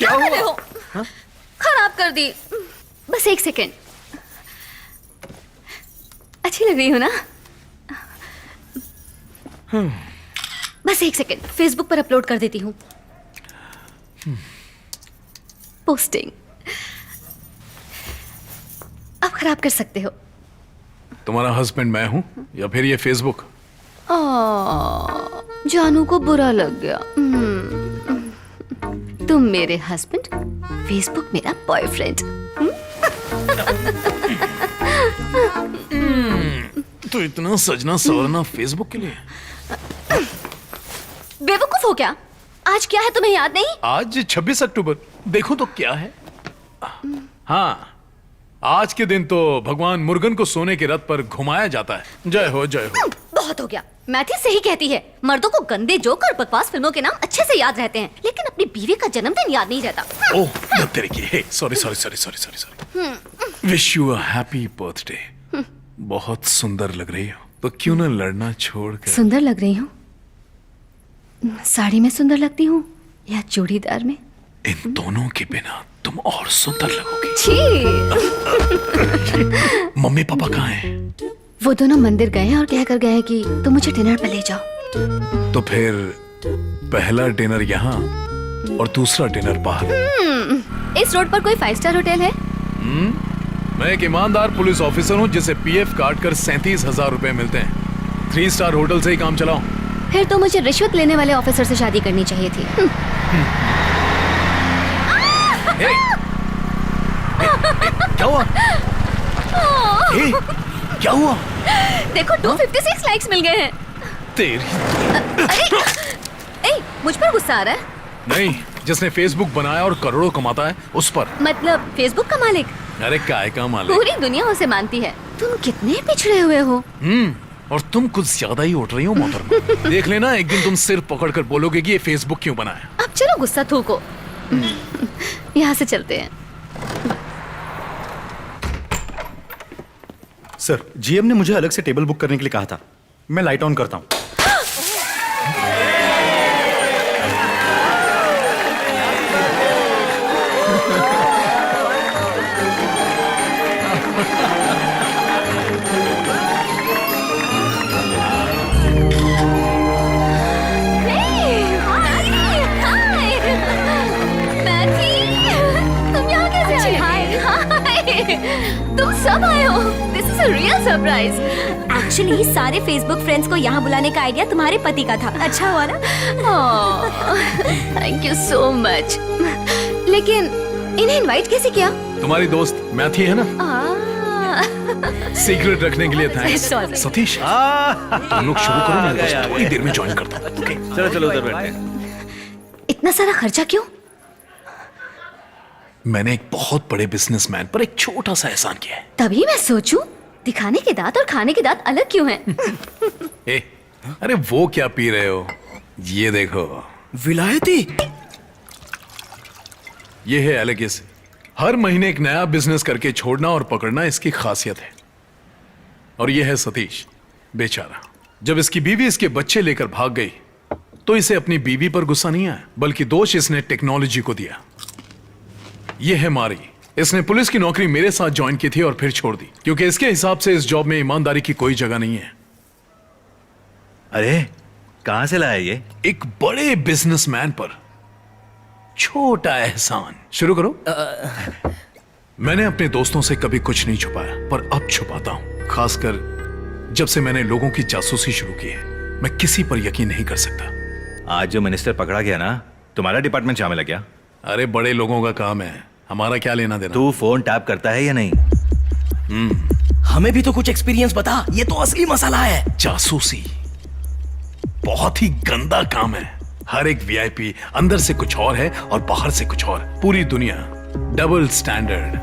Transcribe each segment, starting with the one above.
क्या रहे हो? हाँ? खराब कर दी। बस 1 सेकेंड। अच्छी लग रही हो ना? बस 1 सेकेंड, फेसबुक पर अपलोड कर देती हूँ। पोस्टिंग। अब खराब कर सकते हो। तुम्हारा हस्बैंड मैं हूं या फिर ये फेसबुक? जानू को बुरा लग गया। तुम मेरे हस्बैंड, फेसबुक मेरा बॉयफ्रेंड। तो इतना सजना सवरना फेसबुक के लिए? बेवकूफ हो क्या? आज क्या है तुम्हें याद नहीं? आज 26 अक्टूबर। देखो तो क्या है। हाँ, आज के दिन तो भगवान मुर्गन को सोने के रथ पर घुमाया जाता है। जय हो जय हो। बहुत हो गया। मैथी सही कहती है, मर्दों को गंदे जोक और बकवास फिल्मों के नाम अच्छे से याद रहते हैं, लेकिन अपनी बीवी का जन्मदिन याद नहीं रहता। ओह तेरे की। Hey sorry. Wish you a happy birthday. बहुत सुंदर लग रही हो, तो क्यों ना लड़ना छोड़कर। सुंदर लग रही हूँ? साड़ी में सुंदर लगती हूँ या चूड़ीदार में? इन दोनों के बिना तुम और सुंदर लगोगी। छी। मम्मी पापा कहाँ हैं? वो दोनों मंदिर गए हैं और कहकर गए हैं कि तुम मुझे डिनर पे ले जाओ। तो फिर पहला डिनर यहाँ और दूसरा डिनर बाहर। इस रोड पर कोई 5 स्टार होटल है? मैं एक ईमानदार पुलिस ऑफिसर हूँ जिसे पीएफ काट कर 37,000 रुपए मिलते हैं। 3 स्टार होटल से ही काम चलाओ। फिर तो मुझे रिश्वत लेने वाले ऑफिसर से शादी करनी चाहिए थी। क्या हुआ? क्या हुआ? देखो 256 लाइक्स मिल गए हैं। तेरी। अरे मुझ पर गुस्सा आ रहा है? नहीं, जिसने फेसबुक बनाया और करोड़ों कमाता है उस पर। मतलब फेसबुक का मालिक? अरे काय का मालिक? पूरी दुनिया उसे मानती है। तुम कितने पिछड़े हुए हो। और तुम कुछ ज्यादा ही उठ रही हो मोहतरमा। देख लेना, एक दिन तुम सिर पकड़कर बोलोगे कि ये फेसबुक क्यों बनाया। अब चलो गुस्सा थूको। यहाँ से चलते हैं। सर, जीएम ने मुझे अलग से टेबल बुक करने के लिए कहा था। मैं लाइट ऑन करता हूँ। तुम सब आए हो। This is a real surprise. Actually सारे फेसबुक फ्रेंड्स को यहाँ बुलाने का आइडिया तुम्हारे पति का था। अच्छा हुआ ना? Thank you so much. लेकिन इन्हें इनवाइट कैसे किया? तुम्हारी दोस्त मैथी है ना, सीक्रेट रखने के लिए थैंक्स। सतीश, तुम लोग शुरू करो, मैं बस थोड़ी देर में ज्वाइन करता हूँ। चलो उधर बैठते हैं। इतना सारा खर्चा क्यों? मैंने एक बहुत बड़े बिजनेसमैन पर एक छोटा सा एहसान किया है। तभी मैं सोचूं, दिखाने के दांत और खाने के दांत अलग क्यों हैं? अरे वो क्या पी रहे हो? ये देखो, विलायती। ये है एलेगिस। हर महीने एक नया बिजनेस करके छोड़ना और पकड़ना इसकी खासियत है। और ये है सतीश, बेचारा। जब इसकी बीवी इसके बच्चे लेकर भाग गई तो इसे अपनी बीवी पर गुस्सा नहीं आया, बल्कि दोष इसने टेक्नोलॉजी को दिया। ये है मारी। इसने पुलिस की नौकरी मेरे साथ ज्वाइन की थी और फिर छोड़ दी, क्योंकि इसके हिसाब से इस जॉब में ईमानदारी की कोई जगह नहीं है। अरे कहां से लाया ये? एक बड़े बिजनेसमैन पर छोटा एहसान। शुरू करो। मैंने अपने दोस्तों से कभी कुछ नहीं छुपाया, पर अब छुपाता हूं। खासकर जब से मैंने लोगों की जासूसी शुरू की है, मैं किसी पर यकीन नहीं कर सकता। आज जो मिनिस्टर पकड़ा गया ना, तुम्हारा डिपार्टमेंट शामिल है क्या? अरे बड़े लोगों का काम है, हमारा क्या लेना देना। तू फोन टैप करता है या नहीं? हमें भी तो कुछ एक्सपीरियंस बता, ये तो असली मसाला है। जासूसी बहुत ही गंदा काम है। हर एक वीआईपी अंदर से कुछ और है और बाहर से कुछ और। पूरी दुनिया डबल स्टैंडर्ड।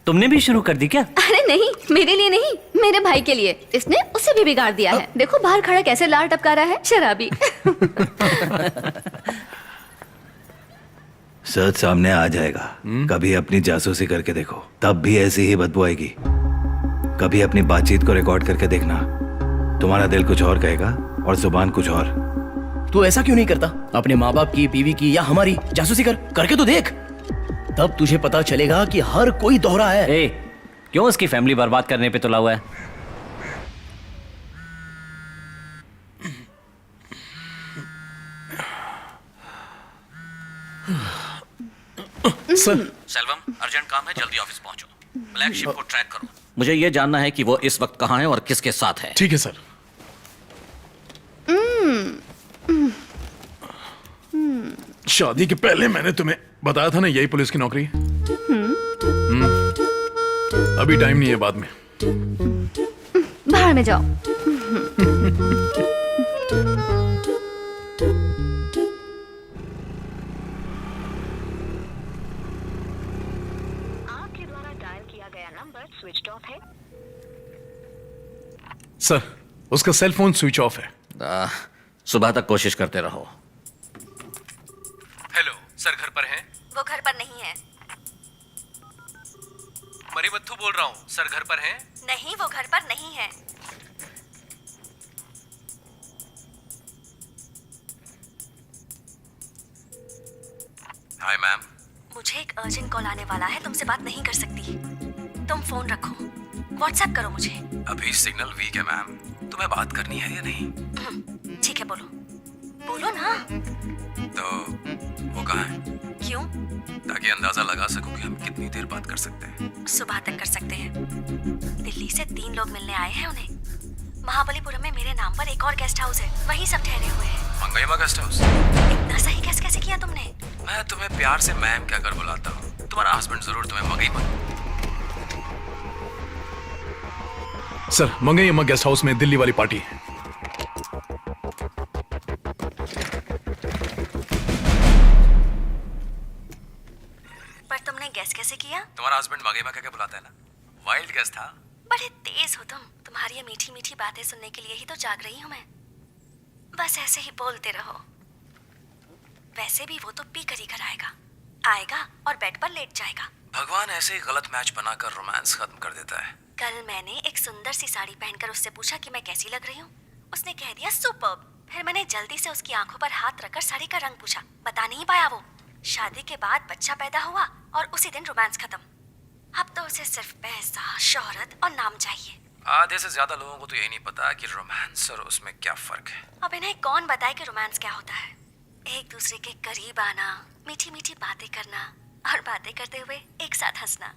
तुमने भी शुरू कर दी क्या? अरे नहीं, मेरे लिए नहीं, मेरे भाई के लिए। इसने उसे भी बिगाड़ दिया है। देखो बाहर खड़ा कैसे लार टपका रहा है, शराबी। सच सामने आ जाएगा। कभी अपनी जासूसी करके देखो, तब भी ऐसी ही बदबू आएगी। कभी अपनी बातचीत को रिकॉर्ड करके देखना, तुम्हारा दिल कुछ और कहेगा और जुबान कुछ और। तू ऐसा क्यों नहीं करता? अपने माँ बाप की, बीवी की या हमारी जासूसी करके तो देख। तब तुझे पता चलेगा कि हर कोई दोहरा है। ए, क्यों उसकी फैमिली बर्बाद करने पे तुला हुआ है? सर, सेल्वम, अर्जेंट काम है, जल्दी ऑफिस पहुंचो। ब्लैक शिप को ट्रैक करो। मुझे ये जानना है कि वो इस वक्त कहाँ है और किसके साथ है। ठीक है सर। शादी के पहले मैंने तुम्हें बताया था ना, यही पुलिस की नौकरी है। अभी टाइम नहीं है, बाद में। बाहर में जाओ। आपके द्वारा डायल किया गया नंबर स्विच ऑफ है। सर, उसका सेल फोन स्विच ऑफ है। सुबह तक कोशिश करते रहो। हेलो सर, घर पर हैं? वो घर पर नहीं है। मरीबत्थू बोल रहा हूँ, सर घर पर हैं? नहीं, वो घर पर नहीं है। Hi ma'am. मुझे एक अर्जेंट कॉल आने वाला है, तुमसे बात नहीं कर सकती। तुम फोन रखो, व्हाट्सएप करो मुझे। अभी सिग्नल वीक है मैम, तुम्हें बात करनी है या नहीं? ठीक है, बोलो बोलो ना। तो वो कहाँ है, क्यों? ताकि अंदाजा लगा सकूं कि हम कितनी देर बात कर सकते हैं। सुबह तक कर सकते हैं। दिल्ली से 3 लोग मिलने आए हैं उन्हें। महाबलीपुरम में मेरे नाम पर एक और गेस्ट हाउस है, वहीं सब ठहरे हुए हैं। मंगईमा गेस्ट हाउस? इतना सही गेस कैसे किया तुमने? मैं तुम्हें प्यार से मैम कहकर बुलाता हूँ, तुम्हारा हस्बैंड जरूर तुम्हें मंगईमा। सर, मंगईमा गेस्ट हाउस में दिल्ली वाली पार्टी है। पर तुमने गेस कैसे किया? तुम्हारा हस्बैंड मंगईमा कहकर बुलाता है ना, वाइल्ड गेस था। बड़े तेज हो तुम। तुम्हारी ये मीठी मीठी बातें सुनने के लिए ही तो जाग रही हूँ मैं। बस ऐसे ही बोलते रहो। वैसे भी वो तो पी कर ही घर आएगा और बेड पर लेट जाएगा। भगवान ऐसे ही गलत मैच बनाकर रोमांस खत्म कर देता है। कल मैंने एक सुंदर सी साड़ी पहनकर उससे पूछा कि मैं कैसी लग रही हूँ। उसने कह दिया सुपर्ब। फिर मैंने जल्दी से उसकी आंखों पर हाथ रखकर साड़ी का रंग पूछा, बता नहीं पाया वो। शादी के बाद बच्चा पैदा हुआ और उसी दिन रोमांस खत्म। अब तो उसे सिर्फ पैसा, शोहरत और नाम चाहिए। आधे से ज्यादा लोगों को तो यही नहीं पता कि रोमांस और उसमें क्या फर्क है। अब इन्हें कौन बताए कि रोमांस क्या होता है? एक दूसरे के करीब आना, मीठी मीठी बातें करना और बातें करते हुए एक साथ हंसना।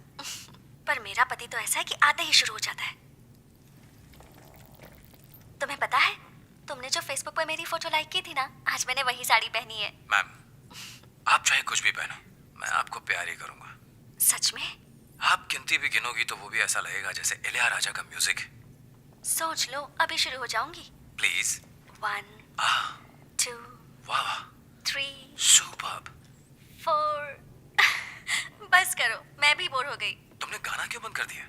पर मेरा पति तो ऐसा है कि आते ही शुरू हो जाता है। तुम्हें पता है, तुमने जो फेसबुक पर मेरी फोटो लाइक की थी ना, आज मैंने वही साड़ी पहनी है। मैम, आप चाहे कुछ भी पहनो, मैं आपको प्यार ही करूंगा। सच में? आप गिनती भी गिनोगी तो वो भी ऐसा लगेगा जैसे इलियाराजा का म्यूजिक है। सोच लो, अभी शुरू हो जाऊंगी। प्लीज। 1 2 वाह, 3 सुपर्ब। 4 बस करो, मैं भी बोर हो गई। तुमने गाना क्यों बंद कर दिया?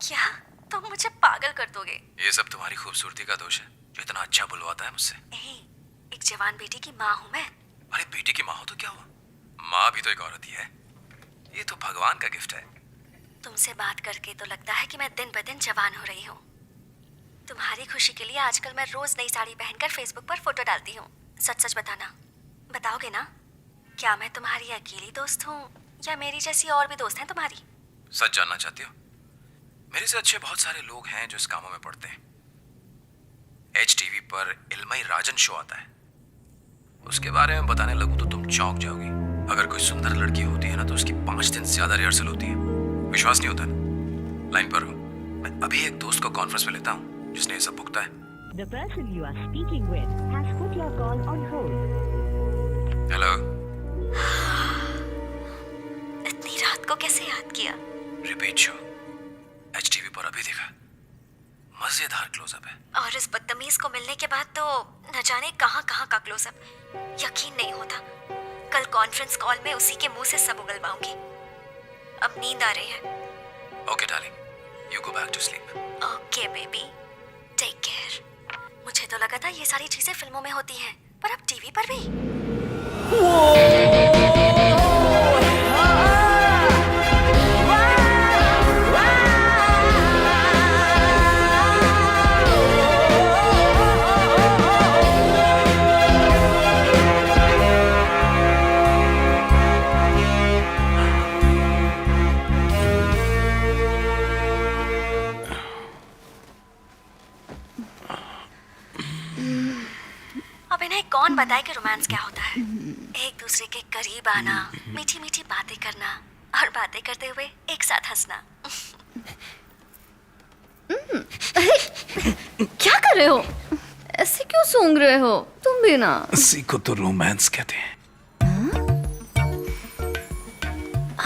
क्या तुम मुझे पागल कर दोगे? ये सब तुम्हारी खूबसूरती का दोष है, जो इतना अच्छा बुलवाता है मुझसे। एक जवान बेटी की माँ हूँ मैं। अरे बेटी की माँ हो तो क्या हुआ, माँ भी तो एक औरत ही है। ये तो भगवान का गिफ्ट है। तुमसे बात करके तो लगता है कि मैं दिन ब दिन जवान हो रही हूँ। तुम्हारी खुशी के लिए आजकल मैं रोज नई साड़ी पहनकर फेसबुक पर फोटो डालती हूँ। सच सच बताना, बताओगे ना? क्या मैं तुम्हारी अकेली दोस्त हूँ या मेरी जैसी और भी दोस्त हैं तुम्हारी? सच जानना चाहती हो? मेरे से अच्छे बहुत सारे लोग हैं जो इस कामों में पड़ते हैं। HTV पर इल्मई राजन शो आता है, उसके बारे में बताने लगूं तो तुम चौंक जाओगी। अगर कोई सुंदर लड़की होती है ना तो उसकी 5 दिन से ज्यादा रिहर्सल होती है। विश्वास नहीं होता ना? लाइन पर हो, मैं अभी एक दोस्त को कॉन्फ्रेंस में लेता हूँ जिसने ये सब भुगता है। The person you are speaking with has put your call on hold. Hello. इतनी रात को कैसे याद किया? रिपीट शो HTV पर अभी देखा, मजेदार क्लोजअप है। और इस बदतमीज को मिलने के बाद तो न जाने कहाँ कहाँ का क्लोजअप। यकीन नहीं होता, कल कॉन्फ्रेंस कॉल में उसी के मुंह से सब उगल पाऊंगी। अब नींद आ रही है। Okay darling, you go back to sleep. Okay baby, take care. मुझे तो लगा था ये सारी चीजें फिल्मों में होती हैं, पर अब टीवी पर भी। इन्हें कौन बताए कि रोमांस क्या होता है। एक दूसरे के करीब आना, मीठी मीठी बातें करना और बातें करते हुए एक साथ हंसना। क्या कर रहे हो? ऐसे क्यों सूंघ रहे हो? तुम भी ना। इसी को तो रोमांस कहते हैं।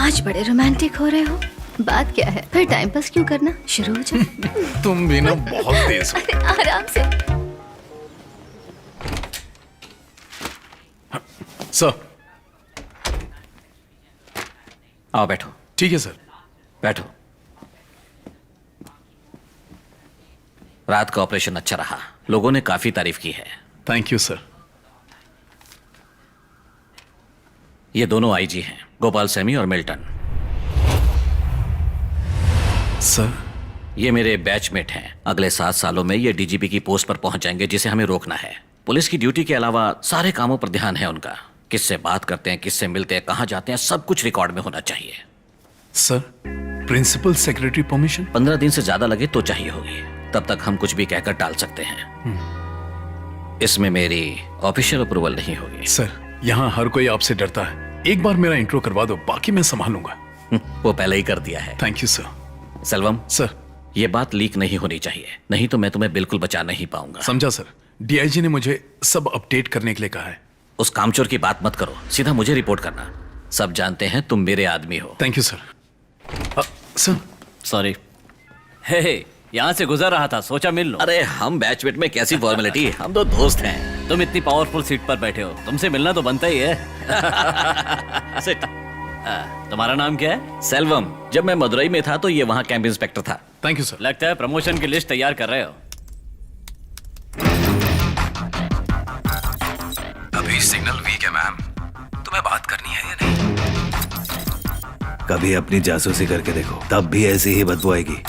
आज बड़े रोमांटिक हो रहे हो। बात क्या है? फिर टाइम पास क्यों करना? शुरू हो जाओ। तुम भी ना बहुत तेज हो। अरे आराम से। सर, आओ बैठो। ठीक है सर। बैठो। रात का ऑपरेशन अच्छा रहा, लोगों ने काफी तारीफ की है। Thank you sir. ये दोनों आईजी हैं, गोपाल सैमी और मिल्टन। सर, ये मेरे बैचमेट हैं। अगले 7 सालों में ये डीजीपी की पोस्ट पर पहुंच जाएंगे, जिसे हमें रोकना है। पुलिस की ड्यूटी के अलावा सारे कामों पर ध्यान है उनका। किससे बात करते हैं, किससे मिलते हैं, कहां जाते हैं, सब कुछ रिकॉर्ड में होना चाहिए। Sir, principal secretary permission? 15 दिन से ज्यादा लगे तो चाहिए होगी। तब तक हम कुछ भी कहकर टाल सकते हैं। इसमें मेरी ऑफिशियल अप्रूवल नहीं होगी। सर, यहाँ हर कोई आपसे डरता है। एक बार मेरा इंट्रो करवा दो, बाकी मैं संभालूंगा। वो पहले ही कर दिया है। Thank you sir. Selvam, sir, ये बात लीक नहीं होनी चाहिए, नहीं तो मैं तुम्हें बिल्कुल बचा नहीं पाऊंगा। समझा सर। डीआईजी ने मुझे सब अपडेट करने के लिए कहा है। उस कामचोर की बात मत करो, सीधा मुझे रिपोर्ट करना। सब जानते हैं तुम मेरे आदमी हो। Thank you sir. Sir, sorry. Hey, यहाँ से गुजर रहा था, सोचा मिल लो। अरे हम बैचमेट में कैसी फॉर्मेलिटी, हम तो दोस्त हैं। तुम इतनी पावरफुल सीट पर बैठे हो, तुमसे मिलना तो बनता ही है। Sit. तुम्हारा नाम क्या है? सेल्वम। जब मैं मदुरई में था तो ये वहाँ कैंप इंस्पेक्टर था। Thank you sir. लगता है प्रमोशन की लिस्ट तैयार कर रहे हो। अभी सिग्नल वीक है मैम, तुम्हें बात करनी है या नहीं? कभी अपनी जासूसी करके देखो, तब भी ऐसी ही बदबू आएगी।